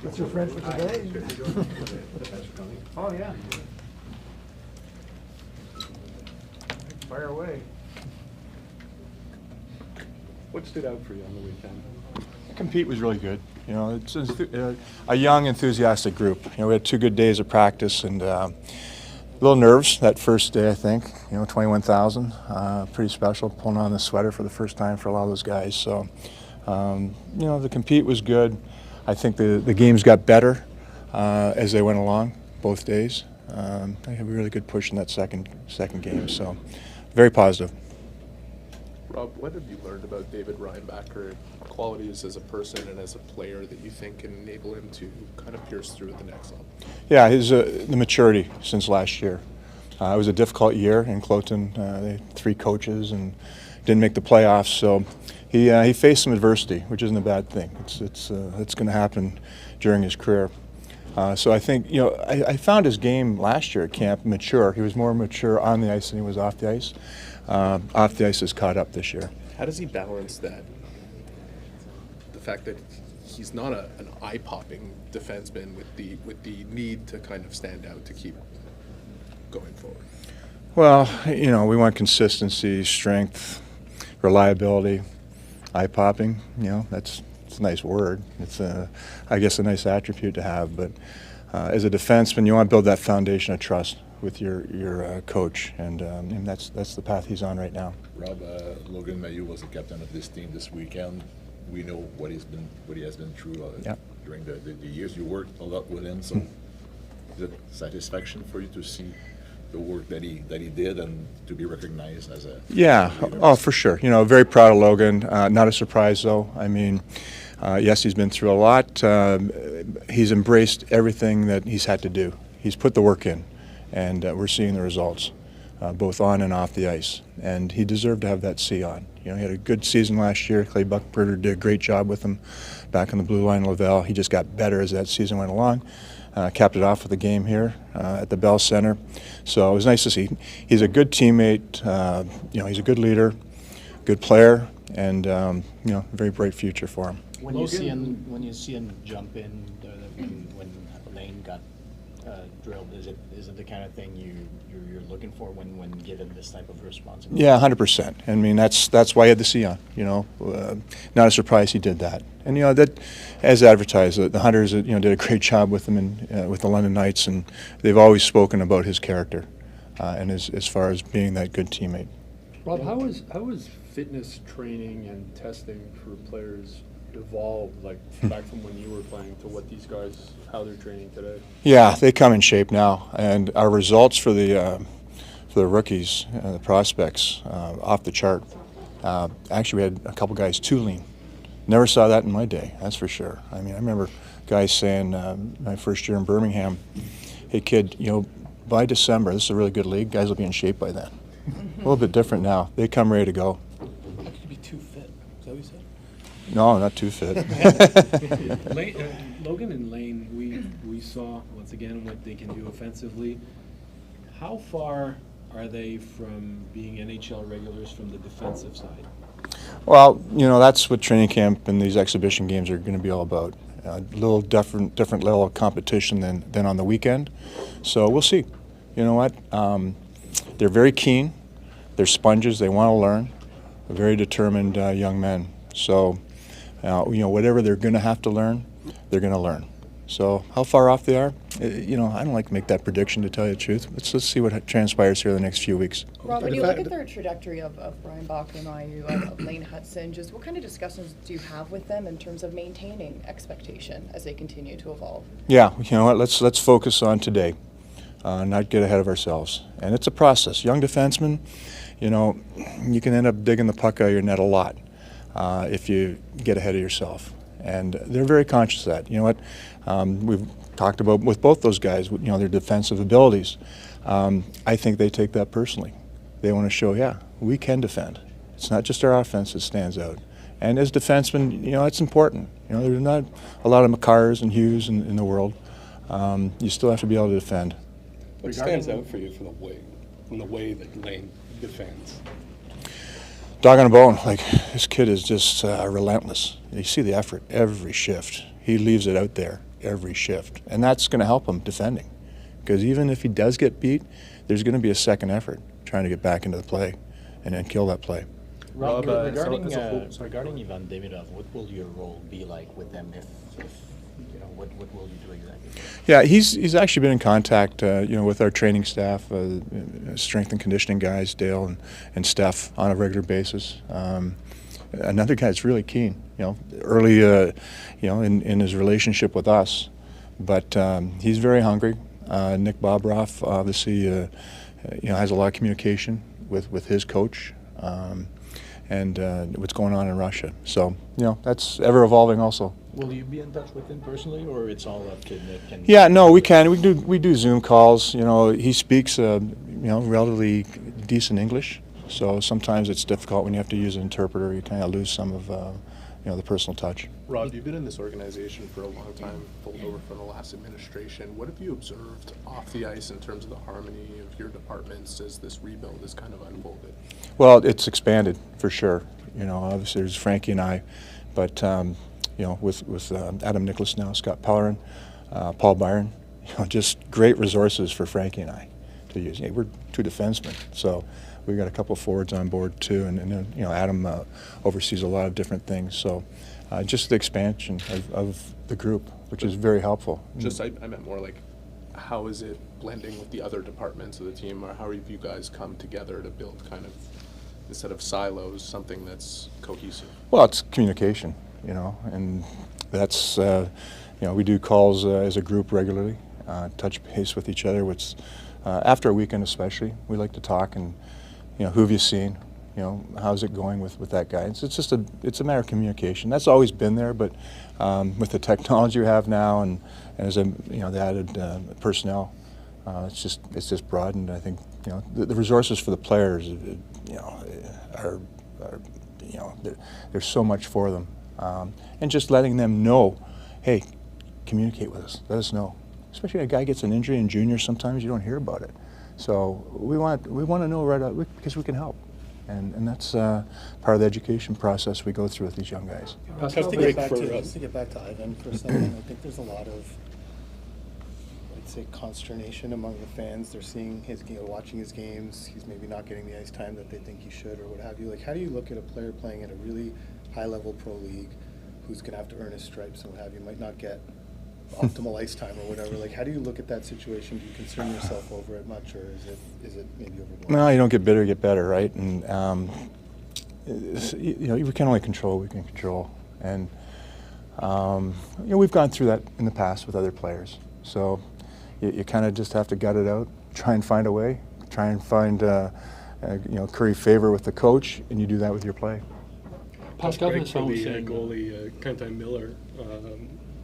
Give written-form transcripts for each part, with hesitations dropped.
What's your friend for today? Oh, yeah. Fire away. What stood out for you on the weekend? Compete was really good. You know, it's a young, enthusiastic group. You know, we had 2 good days of practice and a little nerves that first day, I think. You know, 21,000, pretty special, pulling on the sweater for the first time for a lot of those guys. So, you know, the compete was good. I think the games got better as they went along, both days. They had a really good push in that second game, so very positive. Rob, what have you learned about David Reinbacher, qualities as a person and as a player that you think can enable him to kind of pierce through at the next level? Yeah, his the maturity since last year. It was a difficult year in Cloton. They had 3 coaches and didn't make the playoffs, so he faced some adversity, which isn't a bad thing. It's going to happen during his career. So I think, you know, I found his game last year at camp mature. He was more mature on the ice than he was off the ice. Off the ice is caught up this year. How does he balance that? The fact that he's not an eye-popping defenseman with the need to kind of stand out to keep going forward. Well, you know, we want consistency, strength, reliability, eye-popping. You know, it's a nice word. It's I guess a nice attribute to have. But as a defenseman, you want to build that foundation of trust with your coach, and that's the path he's on right now. Rob, Logan Mailloux was the captain of this team this weekend. We know what he has been through during the years. You worked a lot with him, so is it satisfaction for you to see the work that he did and to be recognized as a leader? Oh, for sure. You know, very proud of Logan. Not a surprise though. I mean, yes, he's been through a lot. He's embraced everything that he's had to do. He's put the work in, and we're seeing the results, both on and off the ice. And he deserved to have that C on. You know, he had a good season last year. Clay Buckberger did a great job with him back on the blue line, Laval. He just got better as that season went along. Capped it off with a game here at the Bell Center. So it was nice to see. He's a good teammate. You know, he's a good leader, good player, and you know, a very bright future for him. When you see him jump in, when Lane got drilled, is it the kind of thing you're looking for when given this type of responsibility? Yeah, 100%. I mean, that's why he had the C on. You know, not a surprise he did that. And you know that, as advertised, the Hunters did a great job with him and with the London Knights, and they've always spoken about his character and as far as being that good teammate. Rob, how is fitness training and testing for players evolved, like back from when you were playing to what these guys, how they're training today? Yeah, they come in shape now, and our results for the rookies and the prospects off the chart. Actually, we had a couple guys too lean. Never saw that in my day, that's for sure. I mean, I remember guys saying my first year in Birmingham, "Hey kid, you know, by December, this is a really good league. Guys will be in shape by then." A little bit different now. They come ready to go. How could you be too fit? Is that what you said? No, not too fit. Logan and Lane, we saw once again what they can do offensively. How far are they from being NHL regulars from the defensive side? Well, you know, that's what training camp and these exhibition games are going to be all about. A little different level of competition than on the weekend. So we'll see. You know what? They're very keen. They're sponges. They want to learn. They're very determined young men. So, you know, whatever they're going to have to learn, they're going to learn. So how far off they are, you know, I don't like to make that prediction, to tell you the truth. Let's see what transpires here the next few weeks. Rob, when you look at their trajectory of Reinbacher, Mailloux, of Lane Hudson, just what kind of discussions do you have with them in terms of maintaining expectation as they continue to evolve? Yeah, you know what, let's focus on today, not get ahead of ourselves. And it's a process. Young defensemen, you know, you can end up digging the puck out of your net a lot if you get ahead of yourself. And they're very conscious of that. You know what, we've talked about with both those guys, you know, their defensive abilities. I think they take that personally. They want to show, yeah, we can defend. It's not just our offense that stands out. And as defensemen, you know, it's important. You know, there's not a lot of McCarrs and Hughes in the world. You still have to be able to defend. What stands out for you from the way that Lane defends? Dog on a bone. Like, this kid is just relentless. You see the effort every shift. He leaves it out there every shift, and that's going to help him defending. Because even if he does get beat, there's going to be a second effort trying to get back into the play and then kill that play. Rob, Rob, regarding so as a whole- sorry, regarding go Ivan Demidov, what will your role be like with them if you know what will you do exactly? Yeah, he's actually been in contact, with our training staff, strength and conditioning guys, Dale and Steph, on a regular basis. Another guy that's really keen, early, in his relationship with us, but he's very hungry. Nick Bobroff obviously, has a lot of communication with his coach. And what's going on in Russia. So, that's ever evolving also. Will you be in touch with him personally, or it's all up to Nick? And Yeah, no, we can. We do Zoom calls. He speaks, relatively decent English. So sometimes it's difficult when you have to use an interpreter. You kind of lose some of, the personal touch. Rob, you've been in this organization for a long time, pulled over from the last administration. What have you observed off the ice in terms of the harmony of your departments as this rebuild has kind of unfolded? Well, it's expanded for sure. Obviously there's Frankie and I, but with Adam Nicholas now, Scott Pellerin, Paul Byron, just great resources for Frankie and I to use. We're two defensemen, so we've got a couple of forwards on board too, and then Adam oversees a lot of different things. So just the expansion of the group, which is very helpful. I meant more like, how is it blending with the other departments of the team, or how have you guys come together to build kind of, instead of silos, something that's cohesive? Well, it's communication, and that's, we do calls as a group regularly, touch base with each other, which after a weekend especially, we like to talk and, who have you seen? How's it going with that guy? It's just it's a matter of communication. That's always been there, but with the technology we have now and as the added personnel, it's just broadened. I think the resources for the players, are there's so much for them, and just letting them know, hey, communicate with us. Let us know. Especially when a guy gets an injury in junior, sometimes you don't hear about it. So we want to know right out because we can help. And that's part of the education process we go through with these young guys. Just to get back to Ivan for a second, I think there's a lot of, I'd say, consternation among the fans. They're seeing his watching his games. He's maybe not getting the ice time that they think he should, or what have you. Like, how do you look at a player playing at a really high-level pro league, who's going to have to earn his stripes and what have you, might not get optimal ice time or whatever? Like, how do you look at that situation? Do you concern yourself over it much, or is it maybe overblown? No, you don't get bitter, you get better, right? And we can only control what we can control, and we've gone through that in the past with other players. So you kind of just have to gut it out, try and find a way, try and find curry favor with the coach, and you do that with your play. Pascal Vincent was saying goalie Quentin Miller.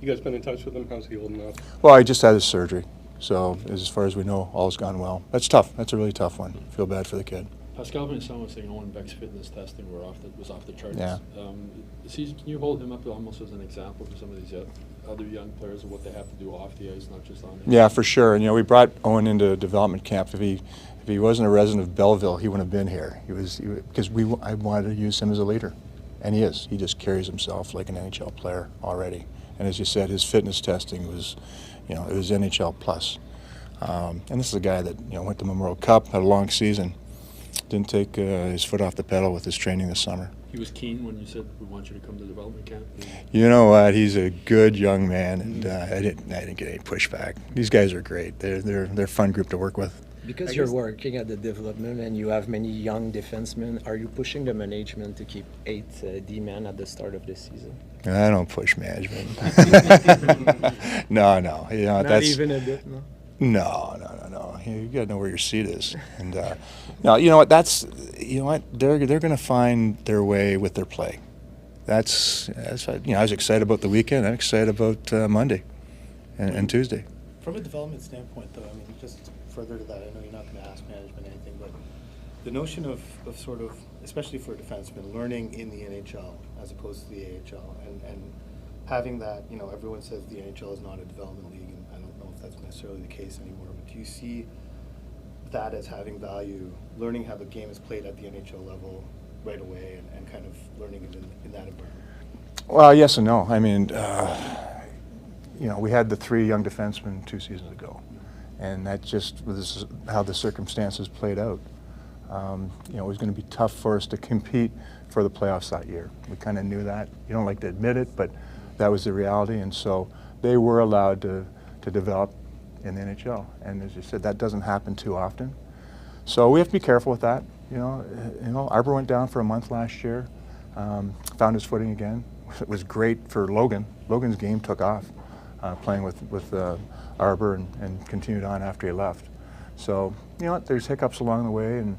You guys been in touch with him? How's he holding up? Well, I just had his surgery, so as far as we know, all's gone well. That's tough. That's a really tough one. Feel bad for the kid. Pascal Vincent was saying Owen Beck's fitness testing was off the charts. Yeah. Can you hold him up almost as an example for some of these other young players of what they have to do off the ice, not just on the ice? Yeah, for sure. And we brought Owen into development camp. If he wasn't a resident of Belleville, he wouldn't have been here. Because I wanted to use him as a leader, and he is. He just carries himself like an NHL player already. And as you said, his fitness testing was, it was NHL plus. And this is a guy that went to Memorial Cup, had a long season, didn't take his foot off the pedal with his training this summer. He was keen when you said we want you to come to development camp. You know what? He's a good young man, and I didn't get any pushback. These guys are great. They're a fun group to work with. Because you're working at the development and you have many young defensemen, are you pushing the management to keep 8 D-men at the start of this season? I don't push management. No. Not that's even a bit, no? No. You got to know where your seat is. And no, you know what? They're going to find their way with their play. That's I was excited about the weekend. I'm excited about Monday and Tuesday. From a development standpoint, though, I mean, just further to that, I know you're not going to ask management anything, but the notion of sort of, especially for a defenseman, learning in the NHL as opposed to the AHL, and having that, everyone says the NHL is not a development league, and I don't know if that's necessarily the case anymore, but do you see that as having value, learning how the game is played at the NHL level right away and kind of learning it in that environment? Well, yes and no. I mean, we had the 3 young defensemen 2 seasons ago, and that just was how the circumstances played out. It was going to be tough for us to compete for the playoffs that year. We kind of knew that. You don't like to admit it, but that was the reality, and so they were allowed to develop in the NHL. And as you said, that doesn't happen too often. So we have to be careful with that. Arbor went down for a month last year, found his footing again. It was great for Logan. Logan's game took off, playing with Arbor and continued on after he left. So there's hiccups along the way, and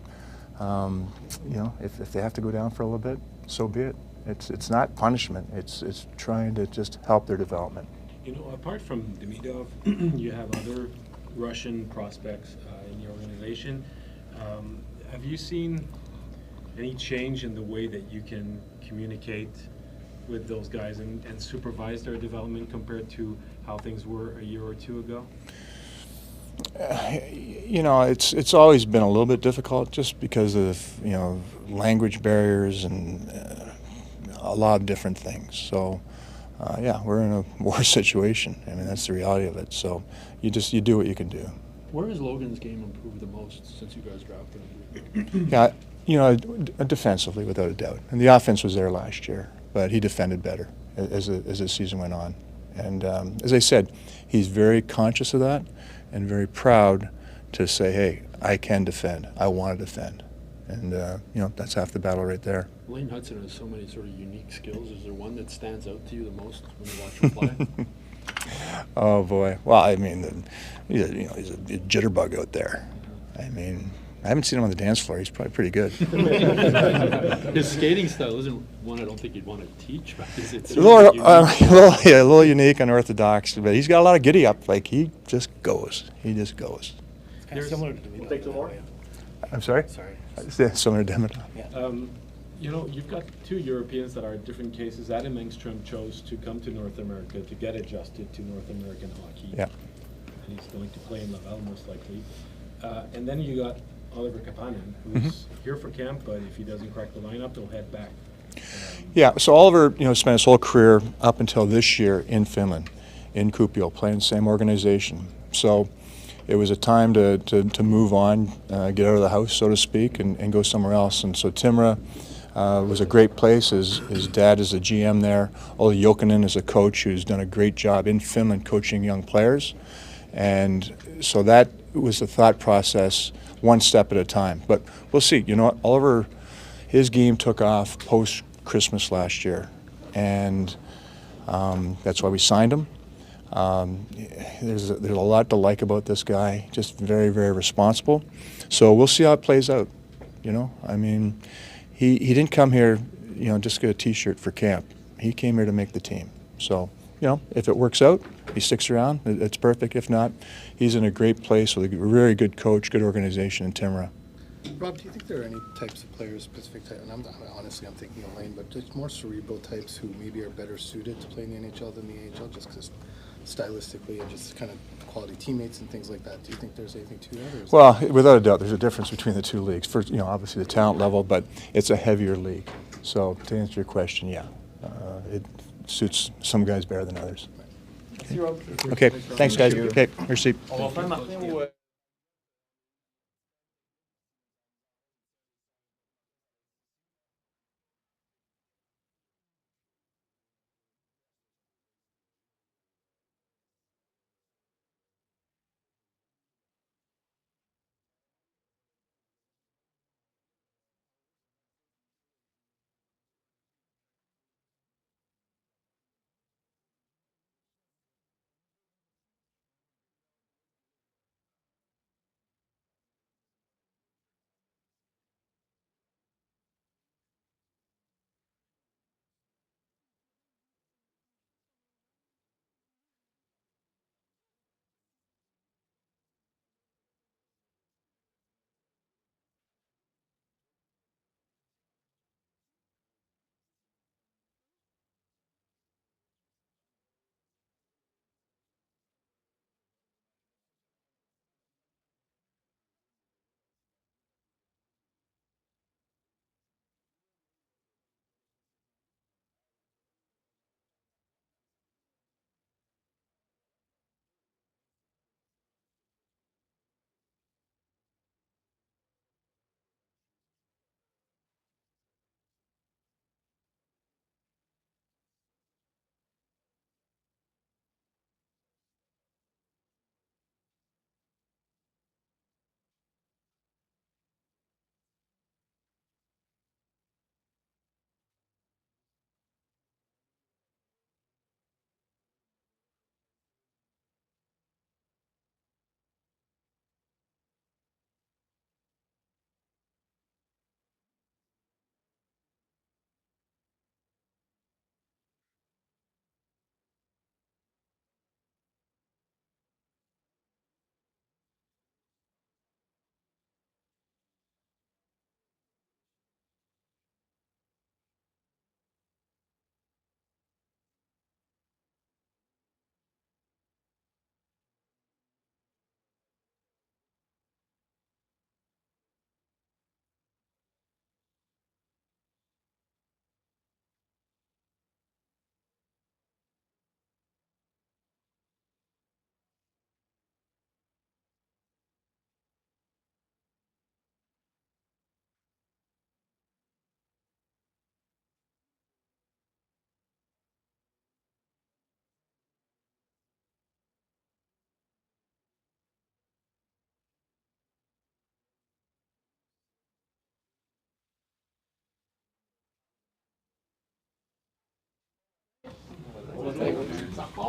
if they have to go down for a little bit, so be it. It's not punishment. It's trying to just help their development. Apart from Demidov, you have other Russian prospects in your organization. Have you seen any change in the way that you can communicate with those guys and supervise their development compared to how things were a year or 2 ago? It's always been a little bit difficult just because of language barriers and a lot of different things. So we're in a war situation. I mean, that's the reality of it. So you do what you can do. Where has Logan's game improved the most since you guys drafted him? Yeah, defensively, without a doubt. And the offense was there last year, but he defended better as the season went on. And as I said, he's very conscious of that and very proud to say, hey, I can defend. I want to defend. And, that's half the battle right there. Lane Hudson has so many sort of unique skills. Is there one that stands out to you the most when you watch him play? Oh, boy. Well, I mean, he's a jitterbug out there. I mean, I haven't seen him on the dance floor. He's probably pretty good. His skating style isn't one I don't think you'd want to teach, but is it a little unique, unorthodox, but he's got a lot of giddy up. Like, he just goes. He just goes. It's kind of similar to me. We'll take some more. I'm sorry? Sorry. Similar to Demidov. Yeah. You've got 2 Europeans that are different cases. Adam Engstrom chose to come to North America to get adjusted to North American hockey. Yeah. And he's going to play in Laval most likely. And then you got Oliver Kapanen, who's here for camp, but if he doesn't crack the lineup, he'll head back. Yeah, so Oliver, spent his whole career up until this year in Finland, in Kuopio, playing the same organization. So it was a time to move on, get out of the house, so to speak, and go somewhere else. And so Timra was a great place. His dad is a GM there. Olli Jokinen is a coach who's done a great job in Finland coaching young players. And so that was the thought process, one step at a time. But we'll see. Oliver, his game took off post-Christmas last year. And that's why we signed him. There's a lot to like about this guy, just very, very responsible. So we'll see how it plays out. I mean, he didn't come here, just get a T-shirt for camp. He came here to make the team. So, if it works out, he sticks around, it's perfect. If not, he's in a great place with a very good coach, good organization in Timrå. Rob, do you think there are any types of players, specific type, and honestly I'm thinking of Lane, but just more cerebral types who maybe are better suited to play in the NHL than the AHL, just because stylistically and just kind of quality teammates and things like that? Do you think there's anything to that? Well, without a doubt, there's a difference between the 2 leagues. First, obviously the talent level, but it's a heavier league. So to answer your question, yeah, it suits some guys better than others. Okay, thanks guys. Okay, merci.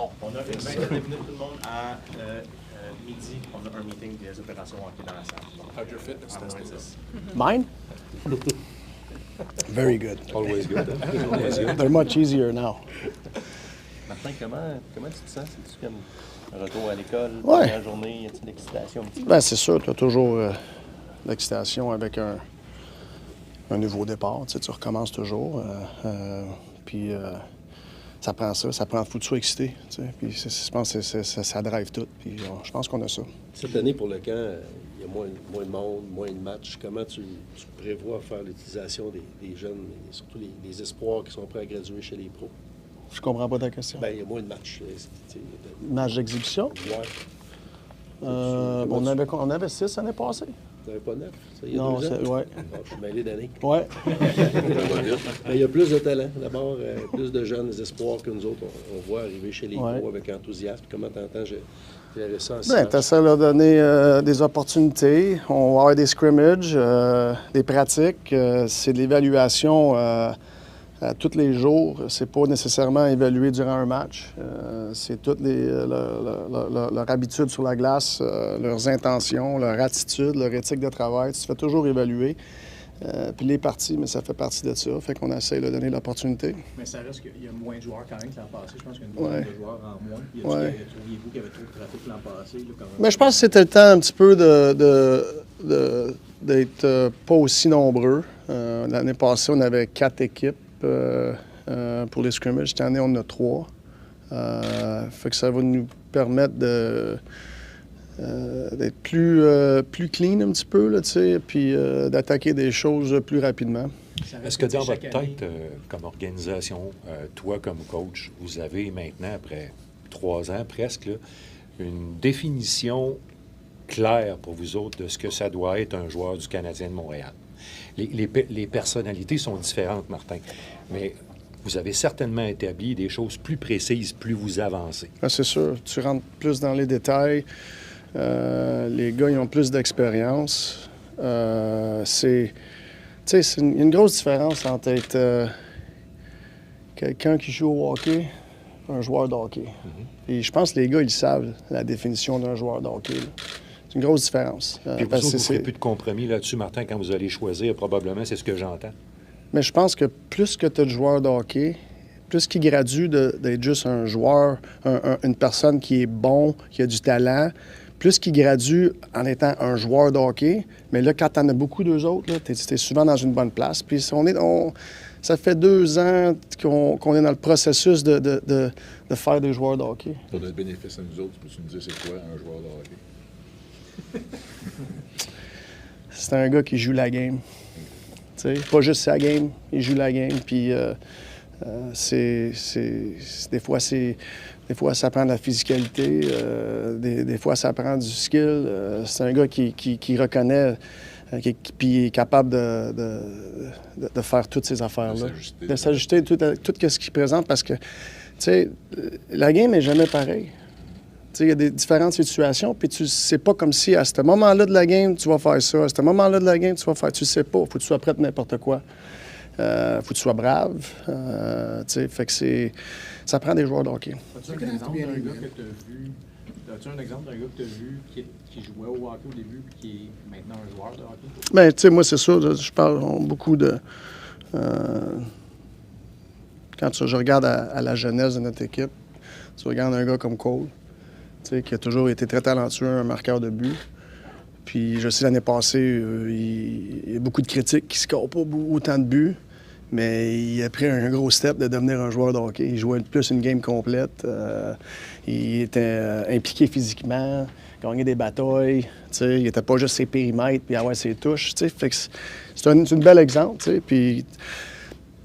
Bon, on a une vingtaine de minutes tout le monde. À midi, on a un meeting des opérations hockey dans la salle. Donc, How'd your fitness à moins test 10. Mine? Very good. Always good. Always good. They're much easier now. Martin, comment tu te sens? C'est-tu comme un retour à l'école, Ouais. première journée, y a-t-il l'excitation un petit peu? Ben, c'est sûr, tu as toujours l'excitation avec un nouveau départ. Tu recommences toujours. Puis ça prend ça. Ça prend faut que tu sois excité. Puis je pense que ça drive tout. Puis je pense qu'on a ça. Cette année, pour le camp, il y a moins de monde, moins de matchs. Comment tu prévois faire l'utilisation des jeunes, et surtout les espoirs qui sont prêts à graduer chez les pros? Je comprends pas ta question. Bien, il y a moins de matchs. Match d'exhibition? Ouais. On avait 6 l'année passée. Tu n'avais pas 9? Ça, il y a Non, 2 ans? ouais. Bon, je suis mêlé d'années. Ouais. Mais il y a plus de talent. D'abord, plus de jeunes espoirs que nous autres. On voit arriver chez les pros avec enthousiasme. Comment t'entends gérer ça en Bien, tu essaies de leur donner des opportunités. On va avoir des scrimmages, des pratiques. C'est de l'évaluation tous les jours. C'est pas nécessairement évalué durant un match. C'est toutes leur habitude sur la glace, leurs intentions, leur attitude, leur éthique de travail. Tu te fais toujours évaluer. Puis les parties, mais ça fait partie de ça. Fait qu'on essaie de donner l'opportunité. Mais ça reste qu'il y a moins de joueurs quand même que l'an passé. Je pense qu'il y a une dizaine de joueurs en moins. Trouviez-vous qu'il y avait trop de trafic l'an passé? Là, mais je pense que c'était le temps un petit peu d'être pas aussi nombreux. L'année passée, on avait 4 équipes pour les scrimmages. Cette année, on en a 3. Fait que ça va nous permettre d'être plus clean un petit peu, là, puis d'attaquer des choses plus rapidement. Est-ce que dans votre tête, comme organisation, toi comme coach, vous avez maintenant, après 3 ans presque, là, une définition claire pour vous autres de ce que ça doit être un joueur du Canadien de Montréal? Les personnalités sont différentes, Martin, mais vous avez certainement établi des choses plus précises plus vous avancez. Ah, c'est sûr. Tu rentres plus dans les détails. Les gars, ils ont plus d'expérience. Il y a une grosse différence entre être quelqu'un qui joue au hockey et un joueur de hockey. Et je pense que les gars, ils savent la définition d'un joueur de hockey. C'est une grosse différence. Puis vous ne ferez plus de compromis là-dessus, Martin, quand vous allez choisir, probablement, c'est ce que j'entends. Mais je pense que plus que tu as de joueurs de hockey, plus qu'il gradue d'être juste un joueur, une personne qui est bon, qui a du talent, plus qu'il gradue en étant un joueur de hockey. Mais là, quand tu en as beaucoup d'eux autres, tu es souvent dans une bonne place. Puis ça fait 2 ans qu'on est dans le processus de faire des joueurs de hockey. Pour notre bénéfice à nous autres, peux-tu nous dire c'est quoi un joueur de hockey? C'est un gars qui joue la game. T'sais, pas juste sa game, il joue la game. Puis des fois, ça prend de la physicalité. Des fois, ça prend du skill. C'est un gars qui reconnaît, puis est capable de faire toutes ces affaires-là. De s'ajuster tout ce qu'il présente parce que, tu sais, la game n'est jamais pareille. Il y a des différentes situations, puis tu sais pas comme si à ce moment-là de la game, tu vas faire ça. À ce moment-là de la game, tu vas faire... Tu sais pas. Faut que tu sois prêt pour n'importe quoi. Faut que tu sois brave. Fait que ça prend des joueurs de hockey. As-tu un exemple d'un gars que tu as vu... As-tu un exemple d'un gars que tu as vu qui jouait au hockey au début et qui est maintenant un joueur de hockey? Bien, tu sais, moi, c'est sûr. Je parle beaucoup de... Quand je regarde à la jeunesse de notre équipe, tu regardes un gars comme Cole, qui a toujours été très talentueux, un marqueur de but. Puis je sais, l'année passée, il y a beaucoup de critiques qui ne scorent pas autant de buts, mais il a pris un gros step de devenir un joueur de hockey. Il jouait plus une game complète. Il était impliqué physiquement, gagnait des batailles. Il n'était pas juste ses périmètres puis avoir ses touches. Fait que c'est un bel exemple. Puis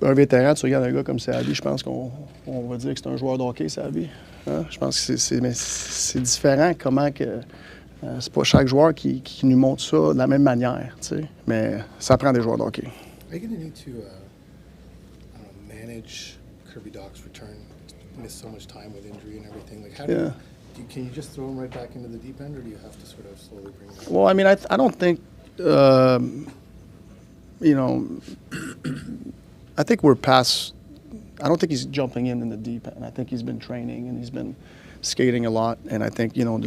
un vétéran, tu regardes un gars comme Savi, je pense qu'on va dire que c'est un joueur de hockey, Savi. Hein? Je pense que c'est différent comment que... c'est pas chaque joueur qui nous montre ça de la même manière, mais ça prend des joueurs de hockey. Are you going to need to manage Kirby Dach's return? Miss so much time with injury and everything. Like, how can you just throw him right back into the deep end, or do you have to sort of slowly bring him back? Well, I mean, I don't think, I think we're past I don't think he's jumping in the deep end. I think he's been training and he's been skating a lot. And I think, you know,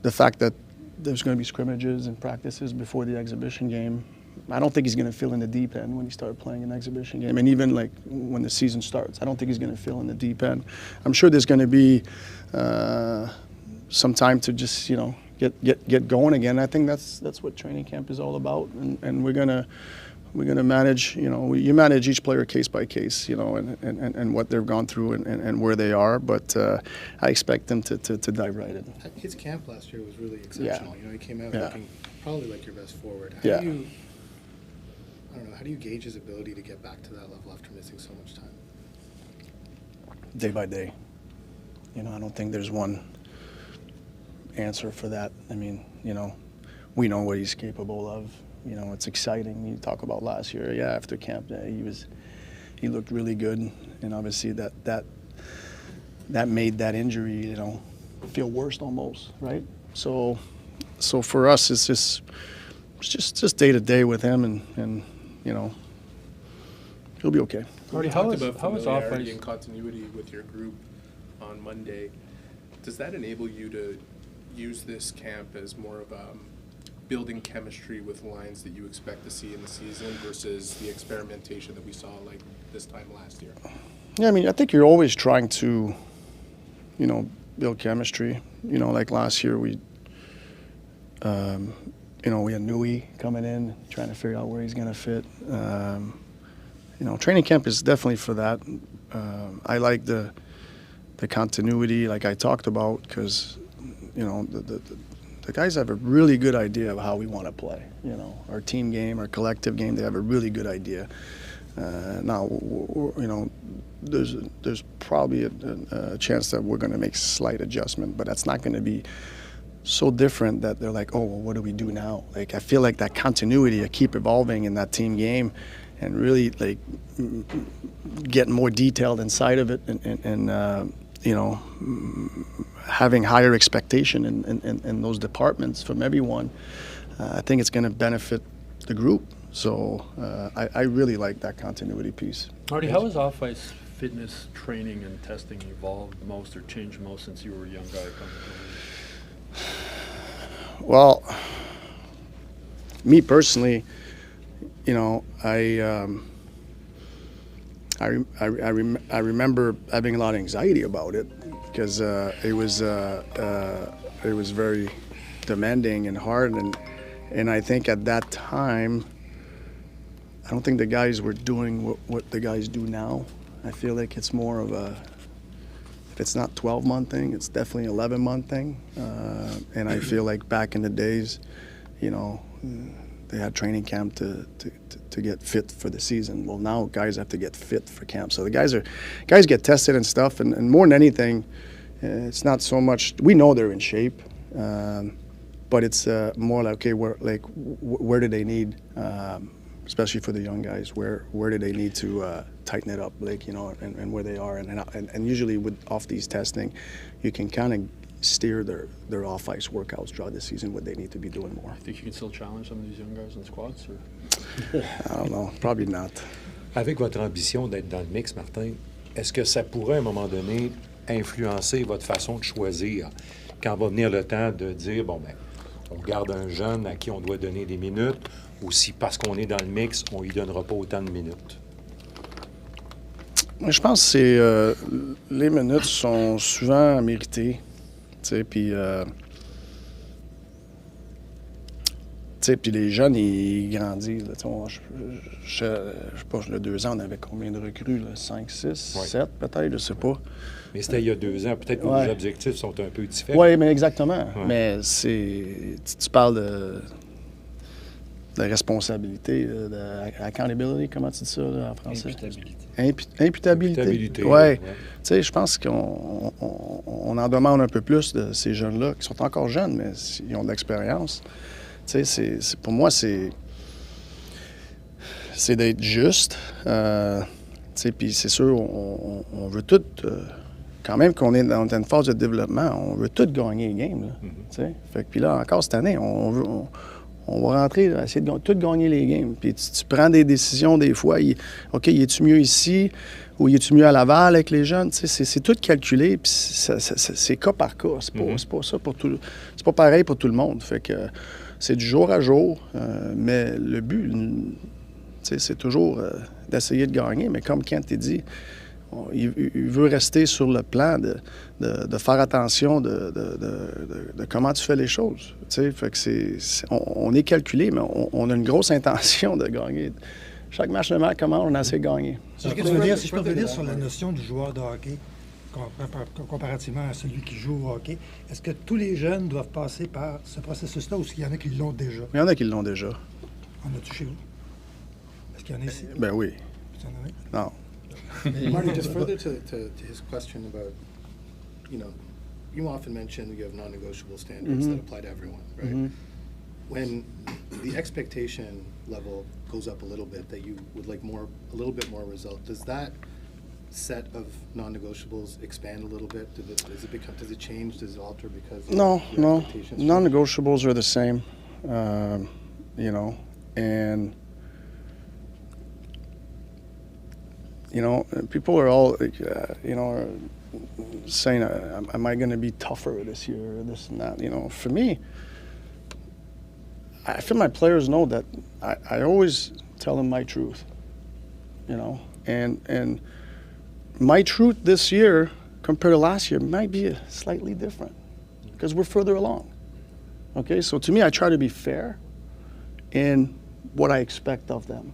the fact that there's going to be scrimmages and practices before the exhibition game, I don't think he's going to fill in the deep end when he started playing an exhibition game. And even like when the season starts, I don't think he's going to fill in the deep end. I'm sure there's going to be some time to just, you know, get going again. I think that's what training camp is all about. And we're gonna manage, you know, you manage each player case by case, you know, and what they've gone through and where they are. But I expect them to dive right in. His camp last year was really exceptional. Yeah. You know, he came out Yeah. looking probably like your best forward. How Yeah. do you, I don't know, how do you gauge his ability to get back to that level after missing so much time? Day by day. You know, I don't think there's one answer for that. I mean, you know, we know what he's capable of. You know, it's exciting. You talk about last year, yeah, after camp day, he looked really good, and obviously that made that injury, you know, feel worse almost, right? So for us, it's just day to day with him, and you know, he'll be okay. You talked about familiarity and continuity with your group on Monday. Does that enable you to use this camp as more of building chemistry with lines that you expect to see in the season versus the experimentation that we saw like this time last year? Yeah, I mean, I think you're always trying to, you know, build chemistry. You know, like last year we had Nui coming in, trying to figure out where he's going to fit. You know, training camp is definitely for that. I like the continuity, like I talked about, because, you know, the guys have a really good idea of how we want to play. You know, our team game, our collective game, they have a really good idea. Now, you know, there's probably a chance that we're going to make slight adjustment, but that's not going to be so different that they're like, oh, well, what do we do now? Like, I feel like that continuity, I keep evolving in that team game and really, like, get more detailed inside of it and you know, having higher expectation in those departments from everyone. I think it's going to benefit the group. So I really like that continuity piece. Marty, how has off-ice fitness training and testing evolved most or changed most since you were a young guy coming to the league? Well, me personally, you know, I remember having a lot of anxiety about it because it was very demanding and hard, and I think at that time, I don't think the guys were doing what the guys do now. I feel like it's more of if it's not 12-month thing, it's definitely 11-month thing, and I feel like back in the days, you know, they had training camp to get fit for the season. Well, now guys have to get fit for camp. So the guys get tested and stuff, and more than anything, it's not so much, we know they're in shape, but it's more like, okay, where do they need, especially for the young guys, where do they need to tighten it up, like, you know, and where they are. And usually off these testing, you can kind of steer their off-ice workouts throughout the season, what they need to be doing more. Think you can still challenge some of these young guys in squats? Or? I don't know, probably not. Avec votre ambition d'être dans le mix, Martin, est-ce que ça pourrait à un moment donné influencer votre façon de choisir quand va venir le temps de dire, bon, ben, on garde un jeune à qui on doit donner des minutes, ou si parce qu'on est dans le mix, on lui donnera pas autant de minutes? Je pense que les minutes sont souvent méritées. Puis les jeunes, ils grandissent. Là, je sais pas, le 2 ans, on avait combien de recrues? Là? 5, 6, 7 peut-être, je sais pas. Mais c'était il y a 2 ans. Peut-être que les objectifs sont un peu différents. Oui, mais exactement. Ouais. Mais tu parles de responsabilité, de accountability, comment tu dis ça là, en français? Imputabilité. Oui. Tu sais, je pense qu'on en demande un peu plus de ces jeunes-là, qui sont encore jeunes, mais ils ont de l'expérience. Tu sais, pour moi, c'est d'être juste. Tu sais, puis c'est sûr, on veut tout... quand même qu'on est dans une phase de développement, on veut tout gagner les games. Tu sais. Fait que puis là, encore cette année, on On va rentrer, là, essayer de tout gagner les games. Puis tu prends des décisions des fois. OK, y est-tu mieux ici ou y est-tu mieux à Laval avec les jeunes? C'est tout calculé, puis c'est cas par cas. C'est pas ça pour tout. C'est pas pareil pour tout le monde. Fait que c'est du jour à jour. Mais le but, c'est toujours d'essayer de gagner. Mais comme Kent t'a dit, il veut rester sur le plan de faire attention de comment tu fais les choses. Fait que on est calculé, mais on a une grosse intention de gagner. Chaque match de match, comment on essaie de gagner. Si je peux revenir sur la notion du joueur de hockey, comparativement à celui qui joue au hockey, est-ce que tous les jeunes doivent passer par ce processus-là ou est-ce qu'il y en a qui l'ont déjà? Il y en a qui l'ont déjà. En as-tu chez vous? Est-ce qu'il y en a ici? Ben oui. Non. Marty, just further to his question about, you often mention you have non-negotiable standards that apply to everyone, right? When the expectation level goes up a little bit, that you would like a little bit more result, does that set of non-negotiables expand a little bit? Does it change? Does it alter because No. expectations? Non-negotiables are the same, and people are all, are saying, am I going to be tougher this year, or this and that? For me, I feel my players know that I always tell them my truth, and my truth this year compared to last year might be slightly different because we're further along. Okay, so to me, I try to be fair in what I expect of them.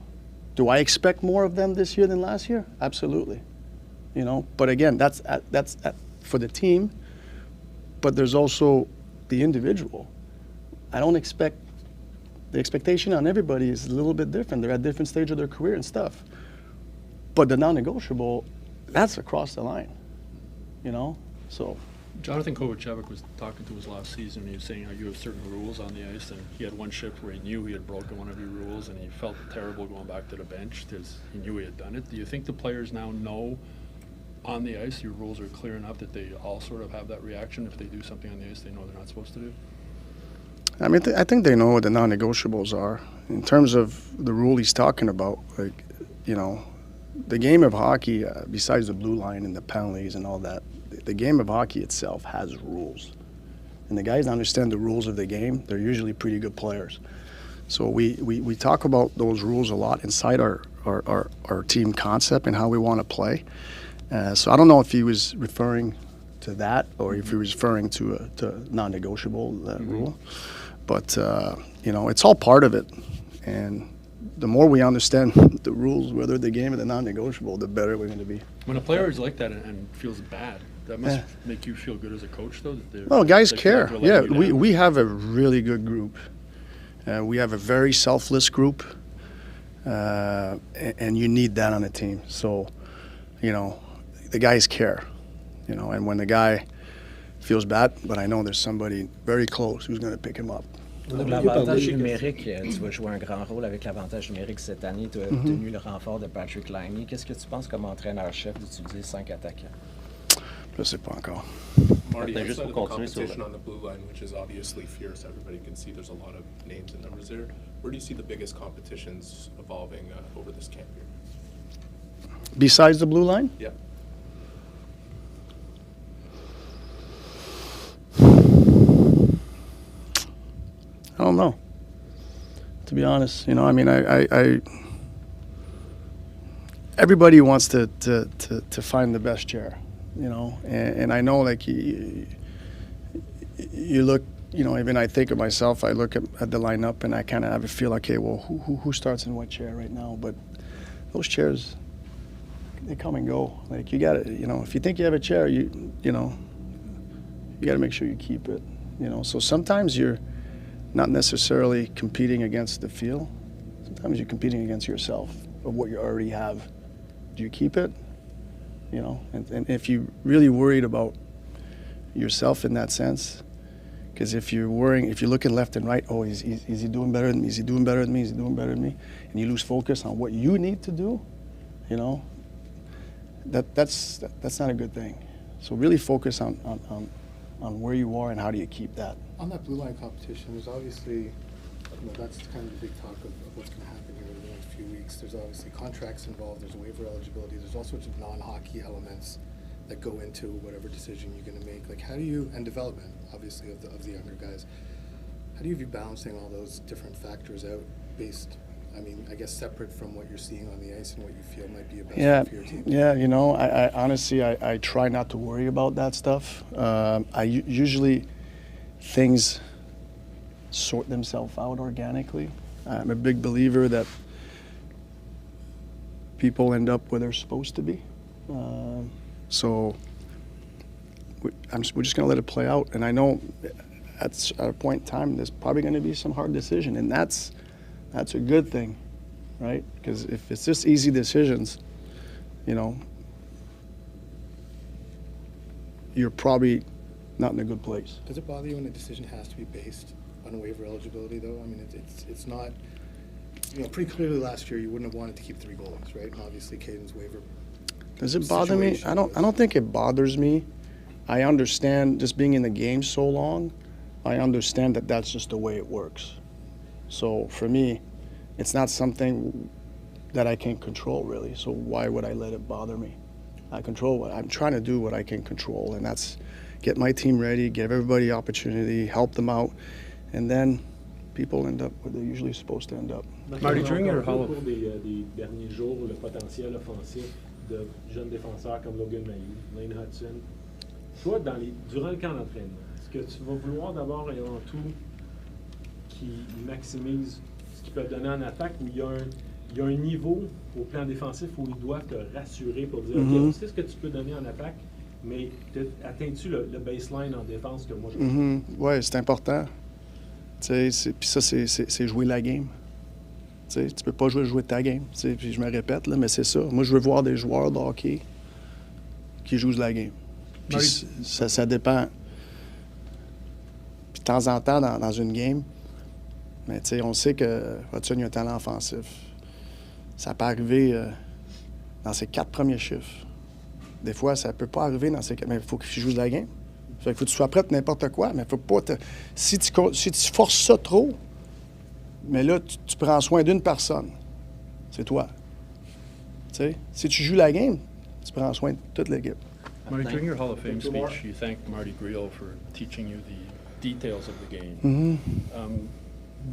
Do I expect more of them this year than last year? Absolutely. But again, that's for the team, but there's also the individual. I don't expect, the expectation on everybody is a little bit different. They're at different stage of their career and stuff. But the non-negotiable, that's across the line, so. Jonathan Kovacevic was talking to us last season, and he was saying how you have certain rules on the ice, and he had one shift where he knew he had broken one of your rules, and he felt terrible going back to the bench because he knew he had done it. Do you think the players now know on the ice your rules are clear enough that they all sort of have that reaction if they do something on the ice they know they're not supposed to do? I mean, I think they know what the non-negotiables are. In terms of the rule he's talking about, the game of hockey, besides the blue line and the penalties and all that, the game of hockey itself has rules. And the guys that understand the rules of the game, they're usually pretty good players. So we talk about those rules a lot inside our team concept and how we want to play. So I don't know if he was referring to that or if he was referring to non-negotiable rule. But, it's all part of it. And the more we understand the rules, whether the game is a non-negotiable, the better we're going to be. When a player is like that and feels bad, that must make you feel good as a coach, though? Well, guys care. Yeah, we have a really good group. We have a very selfless group, and you need that on a team. So, the guys care, and when the guy feels bad, but I know there's somebody very close who's going to pick him up. L'avantage numérique, tu vas jouer un grand rôle avec l'avantage numérique cette année. Tu as obtenu le renfort de Patrick Laine. Qu'est-ce que tu penses comme entraîneur-chef d'utiliser 5 attaquants? Je sais pas encore. Marty, outside of the competition on the blue line, which is obviously fierce, everybody can see there's a lot of names and numbers there. Where do you see the biggest competitions evolving over this camp year? Besides the blue line? Yeah. I don't know, to be honest. I everybody wants to find the best chair, and I know, like, you look, even I think of myself, I look at the lineup and I kind of have a feel, okay, well, who starts in what chair right now? But those chairs, they come and go. Like, you got to, if you think you have a chair, you got to make sure you keep it, So sometimes you're not necessarily competing against the field. Sometimes you're competing against yourself of what you already have. Do you keep it? And if you're really worried about yourself in that sense, because if you're looking left and right, oh, is he doing better than me? Is he doing better than me? Is he doing better than me? And you lose focus on what you need to do, that's not a good thing. So really focus on where you are and how do you keep that. On that blue line competition, there's obviously that's kind of the big talk of what's going to happen here in the next few weeks. There's obviously contracts involved, there's waiver eligibility, there's all sorts of non-hockey elements that go into whatever decision you're going to make. Like, how do you, and development, obviously, of the younger guys, how do you view balancing all those different factors out based, I mean, I guess separate from what you're seeing on the ice and what you feel might be a best fit for your team? Yeah, you know, I honestly, I try not to worry about that stuff. Usually things sort themselves out organically. I'm a big believer that people end up where they're supposed to be. So we're just going to let it play out. And I know at a point in time, there's probably going to be some hard decision, and that's a good thing, right? Because if it's just easy decisions, you know, you're probably not in a good place. Does it bother you when a decision has to be based on waiver eligibility, though? I mean, it's not, you know, pretty clearly last year you wouldn't have wanted to keep 3 goalies, right? And obviously Caden's waiver. Does it bother me? I don't think it bothers me. I understand, just being in the game so long, I understand that that's just the way it works. So for me, it's not something that I can control, really. So why would I let it bother me? I'm trying to do what I can control, and that's get my team ready, give everybody opportunity, help them out, and then people end up where they're usually supposed to end up. Marty, during your Hall of des derniers jours, le potentiel offensif de jeunes défenseurs comme Logan Mailloux, Lane Hudson, toi, durant le camp d'entraînement, est-ce que tu vas vouloir d'abord et avant tout qu'ils maximisent ce qu'ils peuvent donner en attaque, ou il y a un niveau au plan défensif où ils doivent te rassurer pour dire, OK, on sait ce que tu peux donner en attaque, mais atteins-tu le baseline en défense que moi je veux? Oui, c'est important. Puis ça, c'est jouer la game. Tu peux pas jouer ta game. Puis je me répète, là, mais c'est ça. Moi, je veux voir des joueurs de hockey qui jouent la game. Puis ça dépend. Puis de temps en temps, dans une game, mais on sait que Hudson a un talent offensif. Ça peut arriver dans ses 4 premiers chiffres. Des fois, ça peut pas arriver dans ces 4, mais il faut qu'il joue la game. Fait qu'il faut que tu sois prêt à n'importe quoi, mais faut pas si tu forces ça trop, mais là, tu prends soin d'une personne. C'est toi. T'sais? Si tu joues la game, tu prends soin de toute l'équipe. Marty, during your Hall of Fame speech, you thanked Marty Grill for teaching you the details of the game.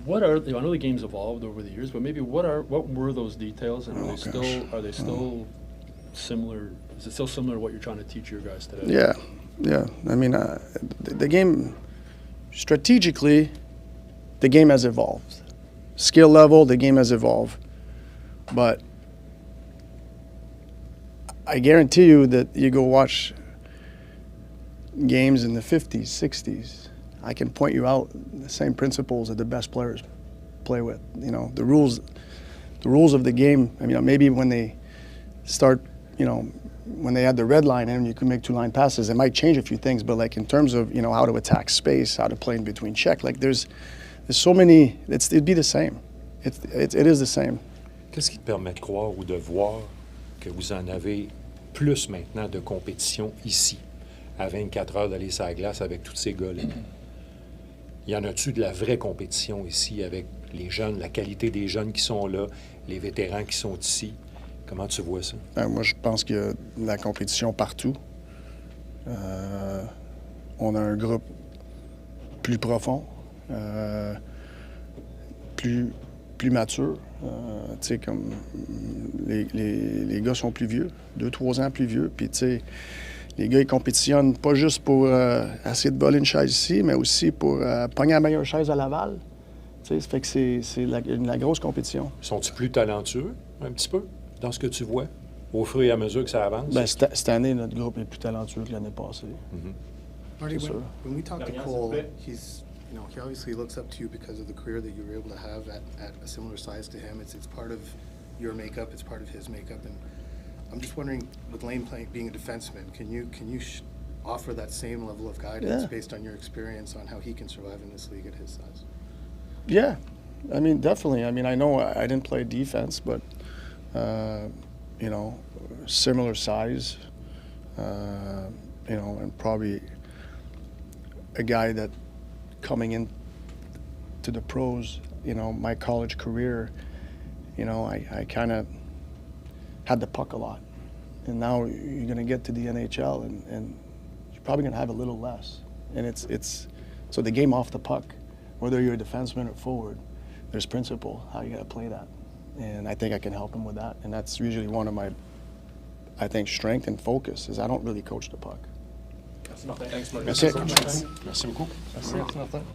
What are I know the game's evolved over the years, but maybe what were those details, and are they still similar? Is it still similar to what you're trying to teach your guys today? Yeah. I mean, the game, strategically, the game has evolved. Skill level, the game has evolved. But I guarantee you that you go watch games in the 50s, 60s, I can point you out the same principles that the best players play with. You know, the rules of the game, I mean, maybe when they start, you know, when they had the red line in, you could make 2-line passes. It might change a few things, but like in terms of, you know, how to attack space, how to play in between check, like there's so many, it'd be the same. It is the same. Qu'est-ce qui te permet de croire ou de voir que vous en avez plus maintenant de compétition ici, à 24 heures d'aller sur la glace avec tous ces gars-là? Y en a-tu de la vraie compétition ici avec les jeunes, la qualité des jeunes qui sont là, les vétérans qui sont ici? Comment tu vois ça? Moi, je pense qu'il y a de la compétition partout. On a un groupe plus profond, plus mature. Tu sais, comme les gars sont plus vieux, 2-3 ans plus vieux. Puis, tu sais, les gars, ils compétitionnent pas juste pour essayer de voler une chaise ici, mais aussi pour pogner la meilleure chaise à Laval. Tu sais, ça fait que c'est la grosse compétition. Sont-ils plus talentueux, un petit peu, dans ce que tu vois, au fur et à mesure que ça avance? Ben, cette année, notre groupe est plus talentueux que l'année passée. Marty, when we talk to Cole, he's, you know, he obviously looks up to you because of the career that you were able to have at a similar size to him. It's part of your makeup, it's part of his makeup, and I'm just wondering, with Lane being a defenseman, can you offer that same level of guidance based on your experience on how he can survive in this league at his size? Yeah, I mean, definitely. I mean, I know I didn't play defense, but you know, similar size, you know, and probably a guy that coming in to the pros my college career, I kind of had the puck a lot. And now you're going to get to the NHL and you're probably going to have a little less. And so the game off the puck, whether you're a defenseman or forward, there's principle, how you got to play that. And I think I can help him with that. And that's usually one of my, I think, strength and focus is I don't really coach the puck. Thanks, Martin. That's it. Merci beaucoup. Merci.